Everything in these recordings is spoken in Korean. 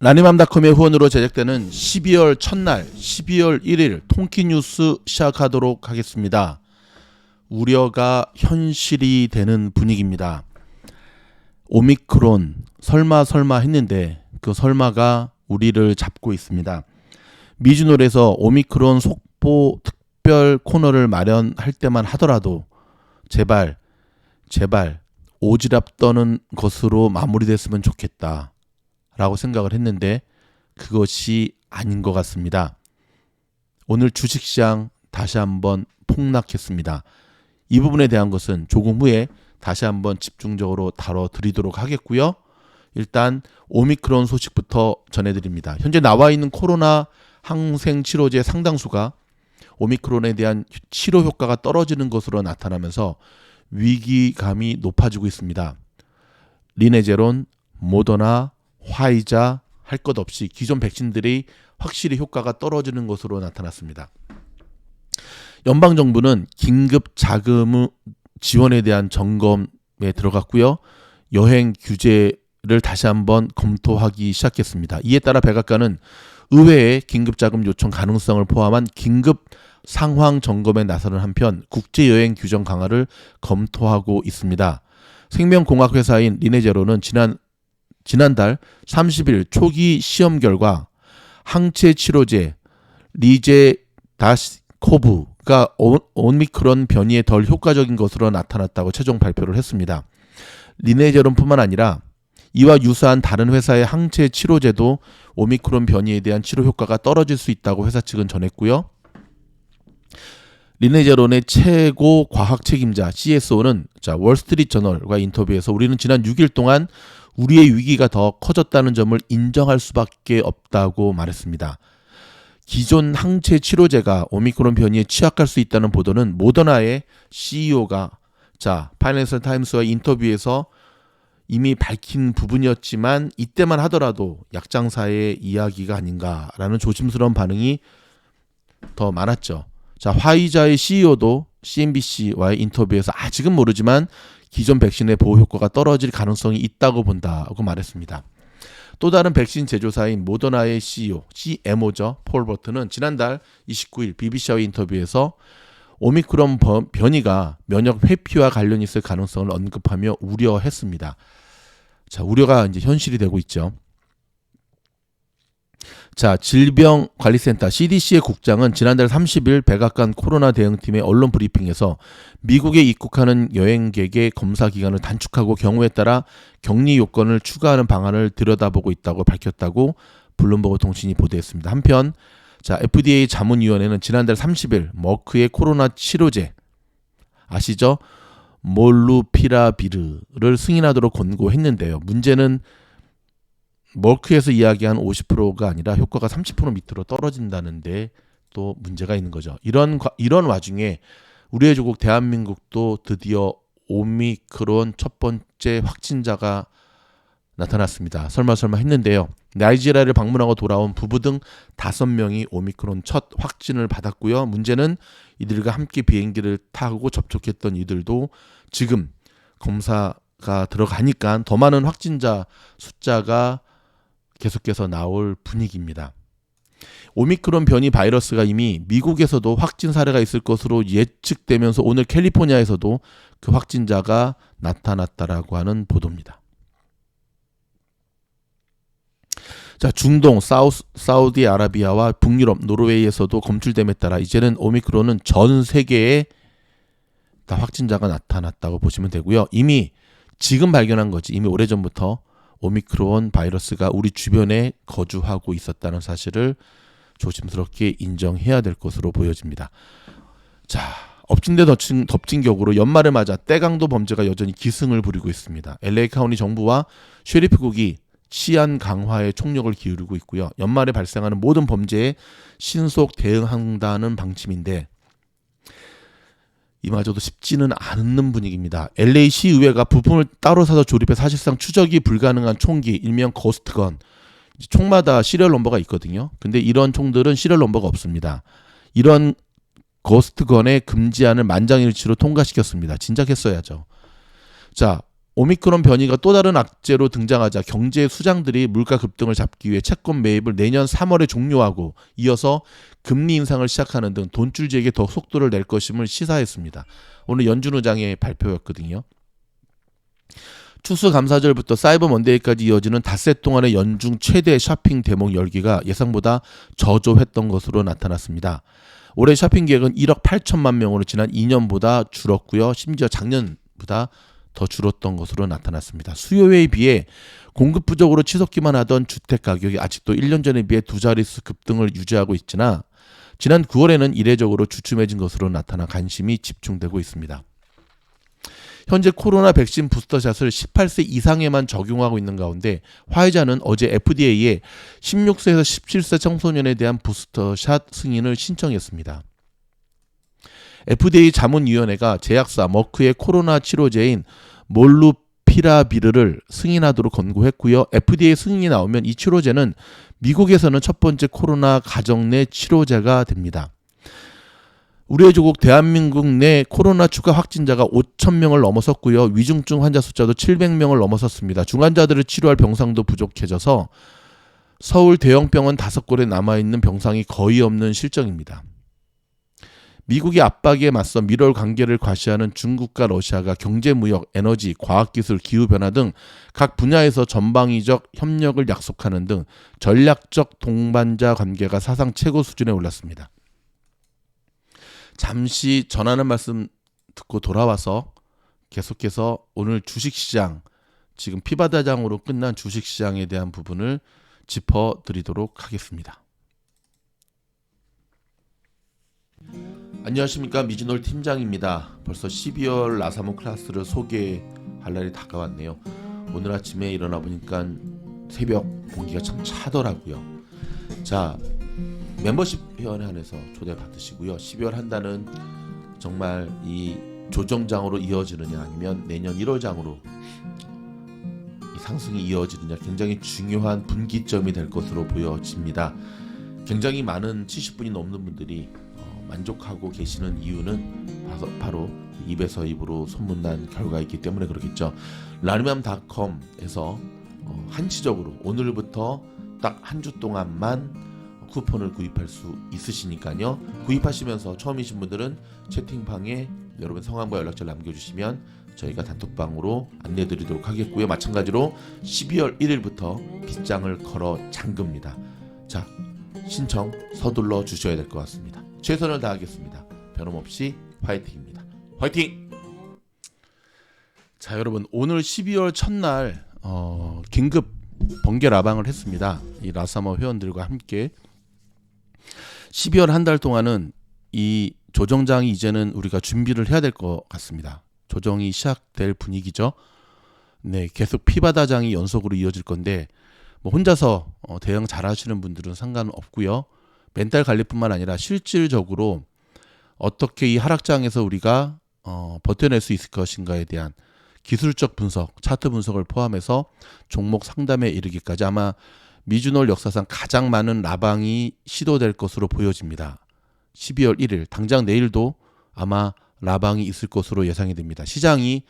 라니맘닷컴의 후원으로 제작되는 12월 첫날 12월 1일 통키뉴스 시작하도록 하겠습니다. 우려가 현실이 되는 분위기입니다. 오미크론 설마 했는데 그 설마가 우리를 잡고 있습니다. 미주놀에서 오미크론 속보 특별 코너를 마련할 때만 하더라도 제발 오지랖 떠는 것으로 마무리됐으면 좋겠다 라고 생각을 했는데 그것이 아닌 것 같습니다. 오늘 주식시장 다시 한번 폭락했습니다. 이 부분에 대한 것은 조금 후에 다시 한번 집중적으로 다뤄드리도록 하겠고요. 일단 오미크론 소식부터 전해드립니다. 현재 나와 있는 코로나 항생치료제 상당수가 오미크론에 대한 치료 효과가 떨어지는 것으로 나타나면서 위기감이 높아지고 있습니다. 리네제론, 모더나, 화이자 할 것 없이 기존 백신들이 확실히 효과가 떨어지는 것으로 나타났습니다. 연방정부는 긴급 자금 지원에 대한 점검에 들어갔고요. 여행 규제를 다시 한번 검토하기 시작했습니다. 이에 따라 백악관은 의회의 긴급 자금 요청 가능성을 포함한 긴급 상황 점검에 나서는 한편 국제여행 규정 강화를 검토하고 있습니다. 생명공학 회사인 리네제로는 지난달 30일 초기 시험 결과 항체 치료제 리제다시코브가 오미크론 변이에 덜 효과적인 것으로 나타났다고 최종 발표를 했습니다. 리네제론뿐만 아니라 이와 유사한 다른 회사의 항체 치료제도 오미크론 변이에 대한 치료 효과가 떨어질 수 있다고 회사 측은 전했고요. 리네제론의 최고 과학 책임자 CSO는 월스트리트저널과 인터뷰에서 우리는 지난 6일 동안 우리의 위기가 더 커졌다는 점을 인정할 수밖에 없다고 말했습니다. 기존 항체 치료제가 오미크론 변이에 취약할 수 있다는 보도는 모더나의 CEO가 파이낸셜 타임스와 인터뷰에서 이미 밝힌 부분이었지만 이때만 하더라도 약장사의 이야기가 아닌가라는 조심스러운 반응이 더 많았죠. 화이자의 CEO도 CNBC와의 인터뷰에서 아직은 모르지만 기존 백신의 보호 효과가 떨어질 가능성이 있다고 본다고 말했습니다. 또 다른 백신 제조사인 모더나의 CEO, CMO죠. 폴 버튼은 지난달 29일 BBC와의 인터뷰에서 오미크론 변이가 면역 회피와 관련이 있을 가능성을 언급하며 우려했습니다. 우려가 이제 현실이 되고 있죠. 질병관리센터 CDC의 국장은 지난달 30일 백악관 코로나 대응팀의 언론 브리핑에서 미국에 입국하는 여행객의 검사 기간을 단축하고 경우에 따라 격리 요건을 추가하는 방안을 들여다보고 있다고 밝혔다고 블룸버그 통신이 보도했습니다. 한편 FDA 자문위원회는 지난달 30일 머크의 코로나 치료제 아시죠? 몰루피라비르를 승인하도록 권고했는데요. 문제는 머크에서 이야기한 50%가 아니라 효과가 30% 밑으로 떨어진다는데 또 문제가 있는 거죠. 이런 와중에 우리의 조국 대한민국도 드디어 오미크론 첫 번째 확진자가 나타났습니다. 설마 했는데요. 나이지리아를 방문하고 돌아온 부부 등 5명이 오미크론 첫 확진을 받았고요. 문제는 이들과 함께 비행기를 타고 접촉했던 이들도 지금 검사가 들어가니까 더 많은 확진자 숫자가 계속해서 나올 분위기입니다. 오미크론 변이 바이러스가 이미 미국에서도 확진 사례가 있을 것으로 예측되면서 오늘 캘리포니아에서도 그 확진자가 나타났다라고 하는 보도입니다. 중동, 사우디아라비아와 북유럽, 노르웨이에서도 검출됨에 따라 이제는 오미크론은 전 세계에 다 확진자가 나타났다고 보시면 되고요. 이미 지금 발견한 거지. 이미 오래전부터 오미크론 바이러스가 우리 주변에 거주하고 있었다는 사실을 조심스럽게 인정해야 될 것으로 보여집니다. 엎친 데 덮친 격으로 연말을 맞아 떼강도 범죄가 여전히 기승을 부리고 있습니다. LA 카운티 정부와 셰리프국이 치안 강화에 총력을 기울이고 있고요. 연말에 발생하는 모든 범죄에 신속 대응한다는 방침인데 이마저도 쉽지는 않는 분위기입니다. LA 시의회가 부품을 따로 사서 조립해 사실상 추적이 불가능한 총기, 일명 고스트건, 총마다 시리얼 넘버가 있거든요. 근데 이런 총들은 시리얼 넘버가 없습니다. 이런 고스트건의 금지안을 만장일치로 통과시켰습니다. 진작 했어야죠. 오미크론 변이가 또 다른 악재로 등장하자 경제 수장들이 물가 급등을 잡기 위해 채권 매입을 내년 3월에 종료하고 이어서 금리 인상을 시작하는 등 돈줄지에게 더 속도를 낼 것임을 시사했습니다. 오늘 연준 의장의 발표였거든요. 추수감사절부터 사이버 먼데이까지 이어지는 닷새 동안의 연중 최대 쇼핑 대목 열기가 예상보다 저조했던 것으로 나타났습니다. 올해 쇼핑 계획은 1억 8천만 명으로 지난 2년보다 줄었고요. 심지어 작년보다 더 줄었던 것으로 나타났습니다. 수요에 비해 공급 부족으로 치솟기만 하던 주택 가격이 아직도 1년 전에 비해 두 자릿수 급등을 유지하고 있으나 지난 9월에는 이례적으로 주춤해진 것으로 나타나 관심이 집중되고 있습니다. 현재 코로나 백신 부스터샷을 18세 이상에만 적용하고 있는 가운데 화이자는 어제 FDA에 16세에서 17세 청소년에 대한 부스터샷 승인을 신청했습니다. FDA 자문위원회가 제약사 머크의 코로나 치료제인 몰루피라비르를 승인하도록 권고했고요. FDA 승인이 나오면 이 치료제는 미국에서는 첫 번째 코로나 가정 내 치료제가 됩니다. 우리의 조국 대한민국 내 코로나 추가 확진자가 5,000명을 넘어섰고요. 위중증 환자 숫자도 700명을 넘어섰습니다. 중환자들을 치료할 병상도 부족해져서 서울 대형 병원 5곳에 남아있는 병상이 거의 없는 실정입니다. 미국의 압박에 맞서 밀월 관계를 과시하는 중국과 러시아가 경제, 무역, 에너지, 과학기술, 기후변화 등 각 분야에서 전방위적 협력을 약속하는 등 전략적 동반자 관계가 사상 최고 수준에 올랐습니다. 잠시 전하는 말씀 듣고 돌아와서 계속해서 오늘 주식시장, 지금 피바다장으로 끝난 주식시장에 대한 부분을 짚어드리도록 하겠습니다. 안녕하십니까, 미즈놀 팀장입니다. 벌써 12월 라사모 클래스를 소개할 날이 다가왔네요. 오늘 아침에 일어나 보니까 새벽 공기가 참 차더라고요. 자, 멤버십 회원에 한해서 초대 받으시고요. 12월 한 달은 정말 이 조정장으로 이어지느냐 아니면 내년 1월장으로 이 상승이 이어지느냐 굉장히 중요한 분기점이 될 것으로 보여집니다. 굉장히 많은 70분이 넘는 분들이 만족하고 계시는 이유는 바로 입에서 입으로 소문난 결과이기 때문에 그렇겠죠. 라르맘닷컴에서 한시적으로 오늘부터 딱 한 주 동안만 쿠폰을 구입할 수 있으시니까요. 구입하시면서 처음이신 분들은 채팅방에 여러분 성함과 연락처를 남겨주시면 저희가 단톡방으로 안내드리도록 하겠고요. 마찬가지로 12월 1일부터 빗장을 걸어 잠깁니다. 자, 신청 서둘러 주셔야 될 것 같습니다. 최선을 다하겠습니다. 변함없이 화이팅입니다. 화이팅! 자, 여러분, 오늘 12월 첫날 긴급 번개 라방을 했습니다. 이 라사모 회원들과 함께 12월 한 달 동안은 이 조정장이 이제는 우리가 준비를 해야 될 것 같습니다. 조정이 시작될 분위기죠. 네, 계속 피바다장이 연속으로 이어질 건데 뭐 혼자서 대응 잘하시는 분들은 상관없고요. 멘탈 관리뿐만 아니라 실질적으로 어떻게 이 하락장에서 우리가 버텨낼 수 있을 것인가에 대한 기술적 분석, 차트 분석을 포함해서 종목 상담에 이르기까지 아마 미주놀 역사상 가장 많은 라방이 시도될 것으로 보여집니다. 12월 1일, 당장 내일도 아마 라방이 있을 것으로 예상이 됩니다. 시장이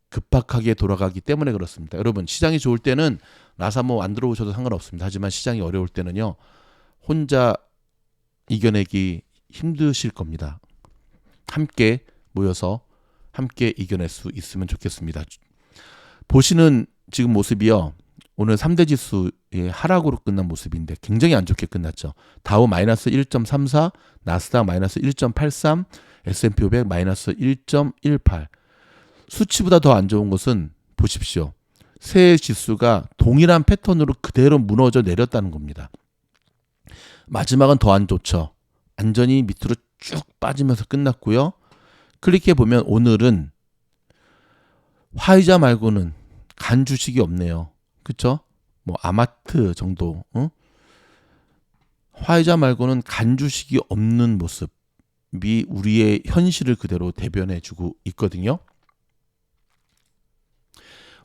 급박하게 돌아가기 때문에 그렇습니다. 여러분, 시장이 좋을 때는 라사모 안 들어오셔도 상관없습니다. 하지만 시장이 어려울 때는요, 혼자 이겨내기 힘드실 겁니다. 함께 모여서 함께 이겨낼 수 있으면 좋겠습니다. 보시는 지금 모습이요, 오늘 3대 지수의 하락으로 끝난 모습인데 굉장히 안 좋게 끝났죠. 다우 마이너스 1.34, 나스닥 마이너스 1.83, S&P 500 마이너스 1.18. 수치보다 더 안 좋은 것은 보십시오. 세 지수가 동일한 패턴으로 그대로 무너져 내렸다는 겁니다. 마지막은 더 안 좋죠. 완전히 밑으로 쭉 빠지면서 끝났고요. 클릭해 보면 오늘은 화이자 말고는 간 주식이 없네요. 그쵸? 뭐 아마트 정도, 화이자 말고는 간 주식이 없는 모습이 우리의 현실을 그대로 대변해주고 있거든요.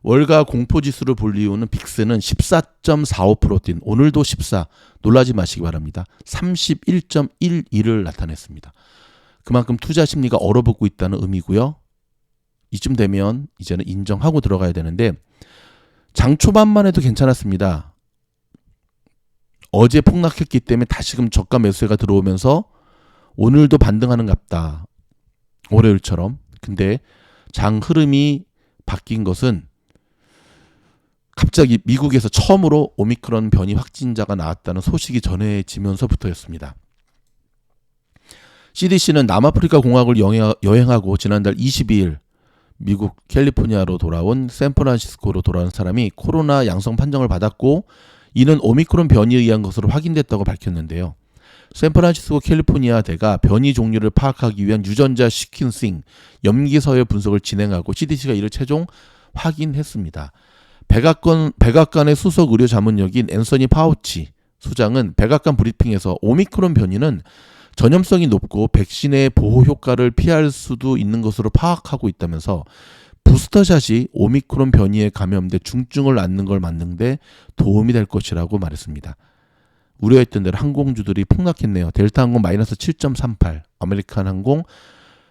월가 공포지수를 볼 이유는 빅스는 14.45% 뛴 오늘도 14, 놀라지 마시기 바랍니다. 31.12를 나타냈습니다. 그만큼 투자 심리가 얼어붙고 있다는 의미고요. 이쯤 되면 이제는 인정하고 들어가야 되는데 장 초반만 해도 괜찮았습니다. 어제 폭락했기 때문에 다시금 저가 매수세가 들어오면서 오늘도 반등하는갑다. 월요일처럼. 근데 장 흐름이 바뀐 것은 갑자기 미국에서 처음으로 오미크론 변이 확진자가 나왔다는 소식이 전해지면서부터였습니다. CDC는 남아프리카 공화국을 여행하고 지난달 22일 미국 캘리포니아로 돌아온 샌프란시스코로 돌아온 사람이 코로나 양성 판정을 받았고 이는 오미크론 변이에 의한 것으로 확인됐다고 밝혔는데요. 샌프란시스코 캘리포니아 대가 변이 종류를 파악하기 위한 유전자 시퀀싱 염기 서열 분석을 진행하고 CDC가 이를 최종 확인했습니다. 백악관의 수석 의료 자문역인 앤서니 파우치 수장은 백악관 브리핑에서 오미크론 변이는 전염성이 높고 백신의 보호 효과를 피할 수도 있는 것으로 파악하고 있다면서 부스터샷이 오미크론 변이에 감염돼 중증을 앓는 걸 막는 데 도움이 될 것이라고 말했습니다. 우려했던 대로 항공주들이 폭락했네요. 델타 항공 마이너스 7.38, 아메리칸 항공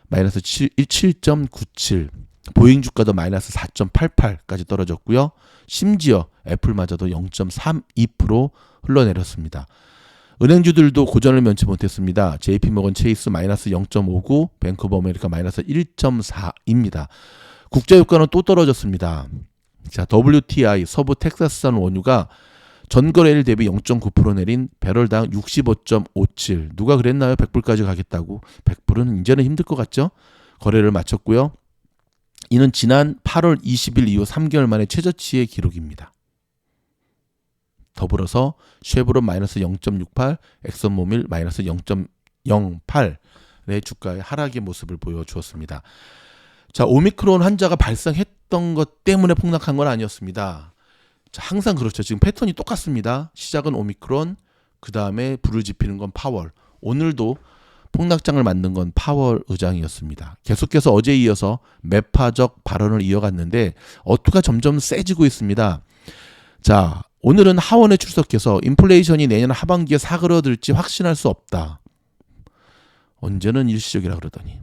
마이너스 7.97, 보잉 주가도 마이너스 4.88까지 떨어졌고요. 심지어 애플마저도 0.32% 흘러내렸습니다. 은행주들도 고전을 면치 못했습니다. JP모건 체이스 마이너스 0.59, 뱅크 오브 아메리카 마이너스 1.4입니다. 국제유가는 또 떨어졌습니다. 자, WTI 서부 텍사스산 원유가 전거래일 대비 0.9% 내린 배럴당 65.57. 누가 그랬나요? 100불까지 가겠다고. 100불은 이제는 힘들 것 같죠? 거래를 마쳤고요. 이는 지난 8월 20일 이후 3개월 만에 최저치의 기록입니다. 더불어서 쉐브론 마이너스 0.68, 엑선모빌 마이너스 0.08의 주가의 하락의 모습을 보여주었습니다. 자, 오미크론 환자가 발생했던 것 때문에 폭락한 건 아니었습니다. 자, 항상 그렇죠. 지금 패턴이 똑같습니다. 시작은 오미크론, 그 다음에 불을 지피는 건 파월. 오늘도 폭락장을 만든 건 파월 의장이었습니다. 계속해서 어제에 이어서 매파적 발언을 이어갔는데 어투가 점점 세지고 있습니다. 자, 오늘은 하원에 출석해서 인플레이션이 내년 하반기에 사그러들지 확신할 수 없다. 언제는 일시적이라 그러더니.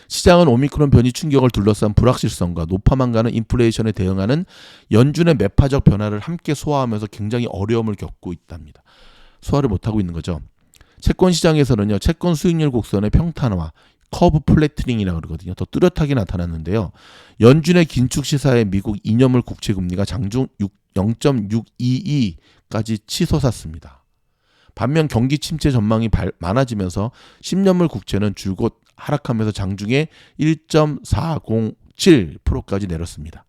시장은 오미크론 변이 충격을 둘러싼 불확실성과 높아만 가는 인플레이션에 대응하는 연준의 매파적 변화를 함께 소화하면서 굉장히 어려움을 겪고 있답니다. 소화를 못하고 있는 거죠. 채권 시장에서는요, 채권 수익률 곡선의 평탄화, 커브 플래트닝이라고 그러거든요. 더 뚜렷하게 나타났는데요. 연준의 긴축 시사의 미국 2년물 국채 금리가 장중 0.622까지 치솟았습니다. 반면 경기 침체 전망이 많아지면서 10년물 국채는 줄곧 하락하면서 장중에 1.407%까지 내렸습니다.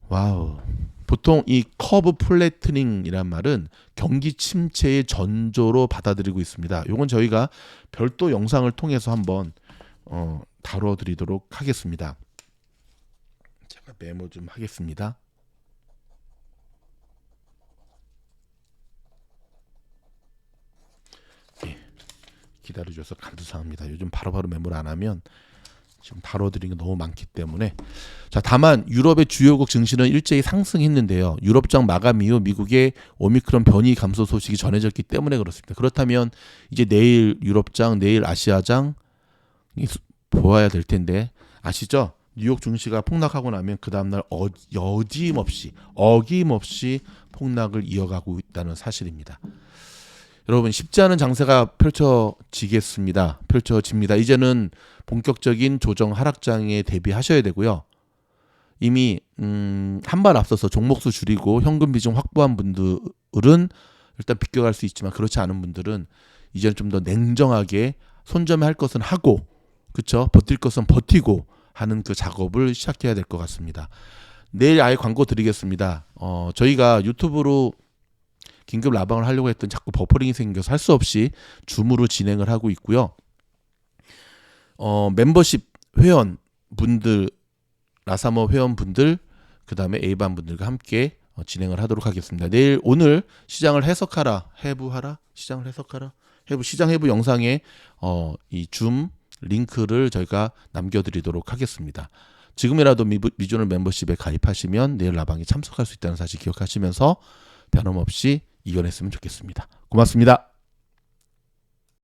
와우. 보통 이 커브 플래트닝이란 말은 경기 침체의 전조로 받아들이고 있습니다. 이건 저희가 별도 영상을 통해서 한번 다뤄드리도록 하겠습니다. 제가 메모 좀 하겠습니다. 네, 기다려줘서 감사합니다. 요즘 바로바로 메모를 안 하면 지금 다뤄드린 게 너무 많기 때문에. 자, 다만 유럽의 주요국 증시는 일제히 상승했는데요. 유럽장 마감 이후 미국의 오미크론 변이 감소 소식이 전해졌기 때문에 그렇습니다. 그렇다면 이제 내일 유럽장, 내일 아시아장 보아야 될 텐데 아시죠? 뉴욕 증시가 폭락하고 나면 그 다음날 어김없이 폭락을 이어가고 있다는 사실입니다. 여러분, 쉽지 않은 장세가 펼쳐집니다. 이제는 본격적인 조정 하락장에 대비하셔야 되고요. 이미 한 발 앞서서 종목수 줄이고 현금 비중 확보한 분들은 일단 비껴갈 수 있지만 그렇지 않은 분들은 이제는 좀 더 냉정하게 손절할 것은 하고, 그렇죠? 버틸 것은 버티고 하는 그 작업을 시작해야 될 것 같습니다. 내일 아예 광고 드리겠습니다. 저희가 유튜브로 긴급 라방을 하려고 했던 자꾸 버퍼링이 생겨서 할 수 없이 줌으로 진행을 하고 있고요. 멤버십 회원분들, 라사모 회원분들, 그 다음에 A반 분들과 함께 진행을 하도록 하겠습니다. 오늘 시장을 해석하라, 시장 해부 영상에 이 줌 링크를 저희가 남겨드리도록 하겠습니다. 지금이라도 미주널 멤버십에 가입하시면 내일 라방에 참석할 수 있다는 사실 기억하시면서 변함없이 이겨냈으면 좋겠습니다. 고맙습니다.